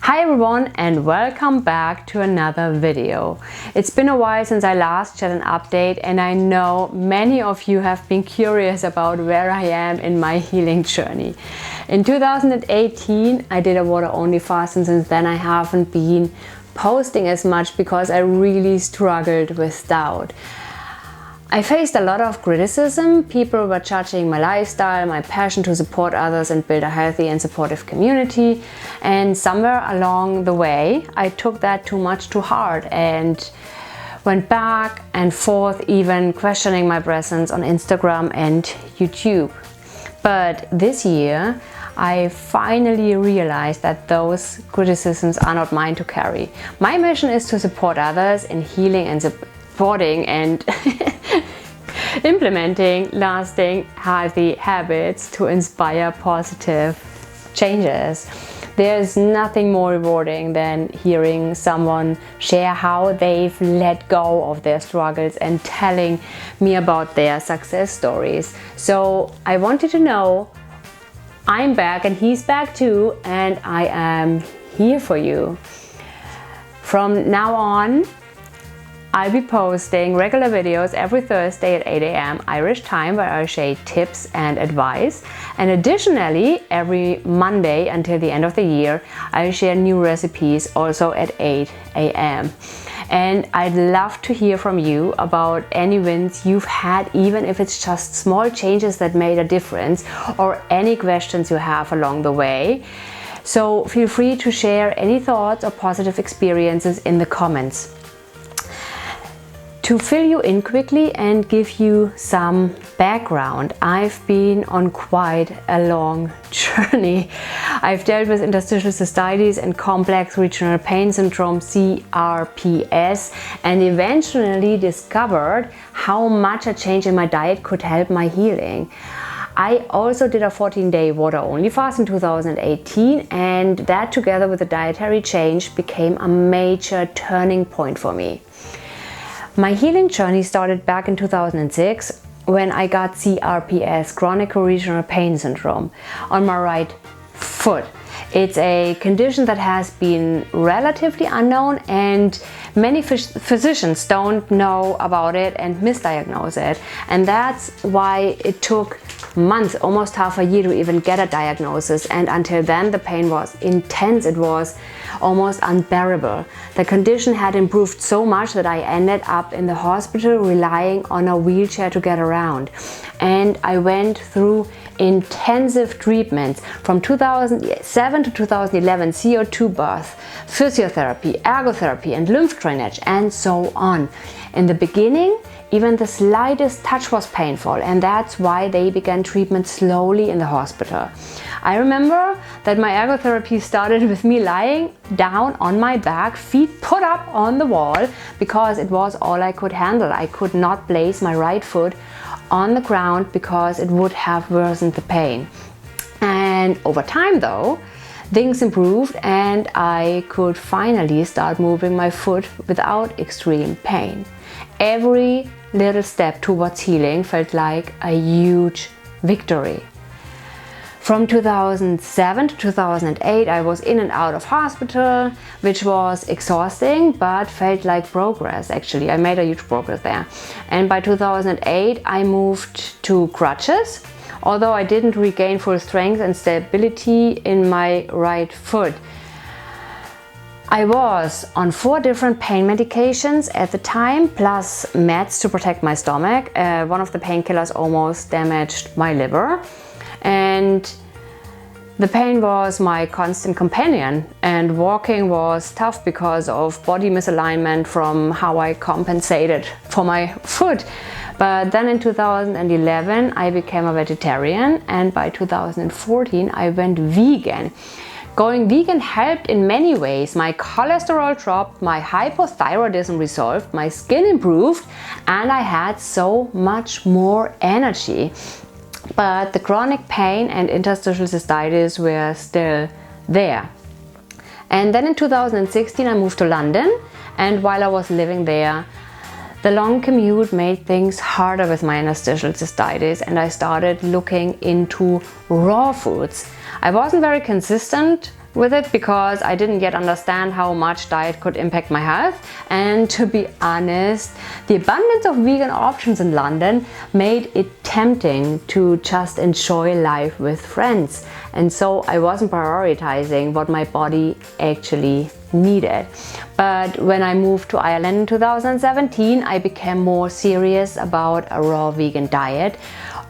Hi everyone and welcome back to another video. It's been a while since I last shared an update and I know many of you have been curious about where I am in my healing journey. In 2018 I did a water-only fast and since then I haven't been posting as much because I really struggled with doubt. I faced a lot of criticism. People were judging my lifestyle, my passion to support others and build a healthy and supportive community. And somewhere along the way, I took that too much to heart and went back and forth, even questioning my presence on Instagram and YouTube. But this year, I finally realized that those criticisms are not mine to carry. My mission is to support others in healing and supporting and implementing lasting healthy habits to inspire positive changes. There's nothing more rewarding than hearing someone share how they've let go of their struggles and telling me about their success stories. So I wanted to know I'm back and he's back too, and I am here for you. From now on, I'll be posting regular videos every Thursday at 8 AM Irish time where I share tips and advice. And additionally, every Monday until the end of the year, I'll share new recipes also at 8 AM. And I'd love to hear from you about any wins you've had, even if it's just small changes that made a difference, or any questions you have along the way. So feel free to share any thoughts or positive experiences in the comments. To fill you in quickly and give you some background, I've been on quite a long journey. I've dealt with interstitial cystitis and complex regional pain syndrome, CRPS, and eventually discovered how much a change in my diet could help my healing. I also did a 14-day water-only fast in 2018, and that together with a dietary change became a major turning point for me. My healing journey started back in 2006 when I got CRPS, chronic regional pain syndrome, on my right foot. It's a condition that has been relatively unknown and many physicians don't know about it and misdiagnose it. And that's why it took months, almost half a year to even get a diagnosis. And until then, the pain was intense. It was almost unbearable. The condition had improved so much that I ended up in the hospital relying on a wheelchair to get around. And I went through intensive treatments from 2007 to 2011, CO2 bath, physiotherapy, ergotherapy and lymph drainage and so on. In the beginning, even the slightest touch was painful, and that's why they began treatment slowly in the hospital. I remember that my ergotherapy started with me lying down on my back, feet put up on the wall, because it was all I could handle. I could not place my right foot on the ground because it would have worsened the pain. And over time though, things improved and I could finally start moving my foot without extreme pain. Every little step towards healing felt like a huge victory. From 2007 to 2008, I was in and out of hospital, which was exhausting, but felt like progress actually. I made a huge progress there. And by 2008, I moved to crutches, although I didn't regain full strength and stability in my right foot. I was on 4 different pain medications at the time, plus meds to protect my stomach. One of the painkillers almost damaged my liver. And the pain was my constant companion, and walking was tough because of body misalignment from how I compensated for my foot. But then in 2011 I became a vegetarian, and by 2014 I went vegan. Going vegan helped in many ways. My cholesterol dropped, my hypothyroidism resolved, my skin improved, and I had so much more energy. But the chronic pain and interstitial cystitis were still there. And then in 2016 I moved to London, and while I was living there, the long commute made things harder with my interstitial cystitis, and I started looking into raw foods. I wasn't very consistent with it because I didn't yet understand how much diet could impact my health, and to be honest, the abundance of vegan options in London made it tempting to just enjoy life with friends, and so I wasn't prioritizing what my body actually needed. But when I moved to Ireland in 2017, I became more serious about a raw vegan diet,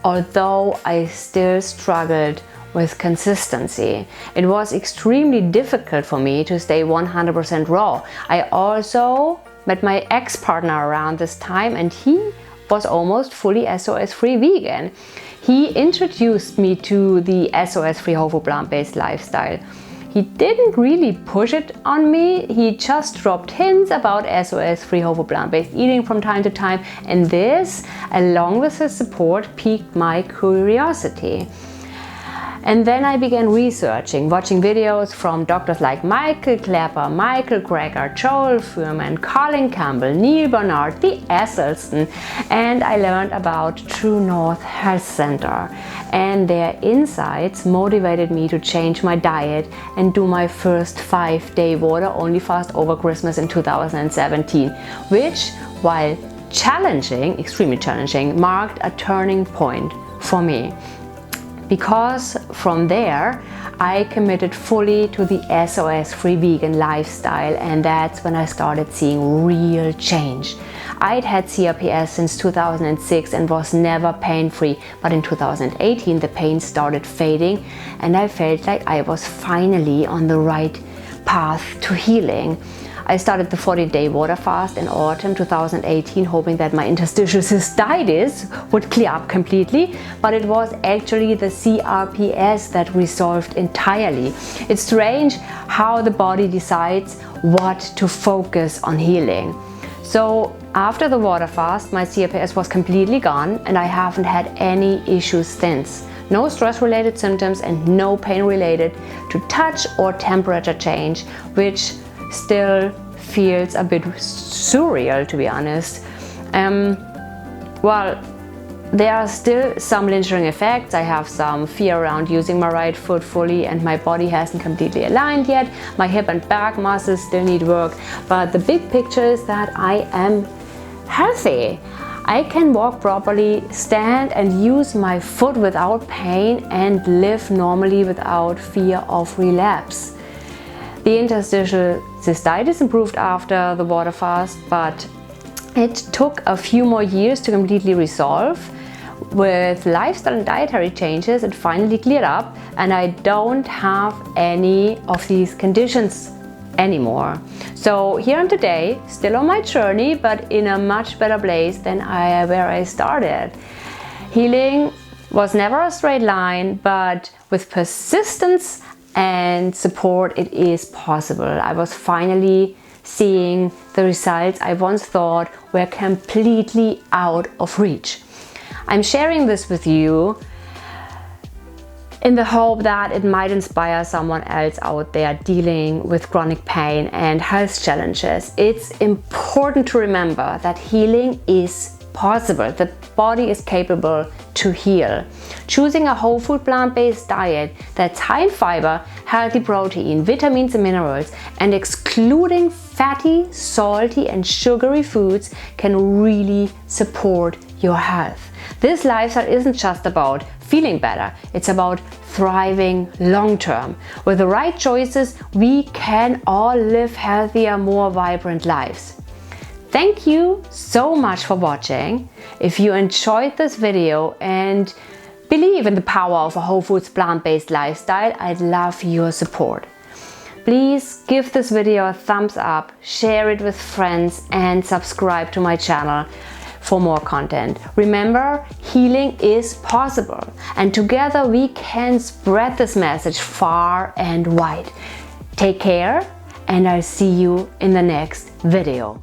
although I still struggled with consistency. It was extremely difficult for me to stay 100% raw. I also met my ex-partner around this time, and he was almost fully SOS-free vegan. He introduced me to the SOS-free whole food plant-based lifestyle. He didn't really push it on me, he just dropped hints about SOS-free whole food plant-based eating from time to time, and this, along with his support, piqued my curiosity. And then I began researching, watching videos from doctors like Michael Clapper, Michael Greger, Joel Fuhrman, Colin Campbell, Neil Barnard, Dee Esselstyn, and I learned about True North Health Center. And their insights motivated me to change my diet and do my first 5-day water-only fast over Christmas in 2017, which, while challenging, extremely challenging, marked a turning point for me. Because from there, I committed fully to the SOS-free vegan lifestyle, and that's when I started seeing real change. I'd had CRPS since 2006 and was never pain-free, but in 2018 the pain started fading and I felt like I was finally on the right path to healing. I started the 40-day water fast in autumn 2018, hoping that my interstitial cystitis would clear up completely, but it was actually the CRPS that resolved entirely. It's strange how the body decides what to focus on healing. So after the water fast, my CRPS was completely gone and I haven't had any issues since. No stress-related symptoms and no pain related to touch or temperature change, which still feels a bit surreal, to be honest. Well, there are still some lingering effects. I have some fear around using my right foot fully and my body hasn't completely aligned yet. My hip and back muscles still need work, but the big picture is that I am healthy. I can walk properly, stand and use my foot without pain and live normally without fear of relapse. The interstitial cystitis improved after the water fast, but it took a few more years to completely resolve. With lifestyle and dietary changes, it finally cleared up and I don't have any of these conditions anymore. So here I'm today, still on my journey, but in a much better place than where I started. Healing was never a straight line, but with persistence and support it is possible. I was finally seeing the results I once thought were completely out of reach. I'm sharing this with you in the hope that it might inspire someone else out there dealing with chronic pain and health challenges. It's important to remember that healing is possible. The body is capable to heal. Choosing a whole food plant-based diet that's high in fiber, healthy protein, vitamins and minerals, and excluding fatty, salty and sugary foods can really support your health. This lifestyle isn't just about feeling better, it's about thriving long term. With the right choices, we can all live healthier, more vibrant lives. Thank you so much for watching. If you enjoyed this video and believe in the power of a whole foods plant-based lifestyle, I'd love your support. Please give this video a thumbs up, share it with friends and subscribe to my channel for more content. Remember, healing is possible and together we can spread this message far and wide. Take care and I'll see you in the next video.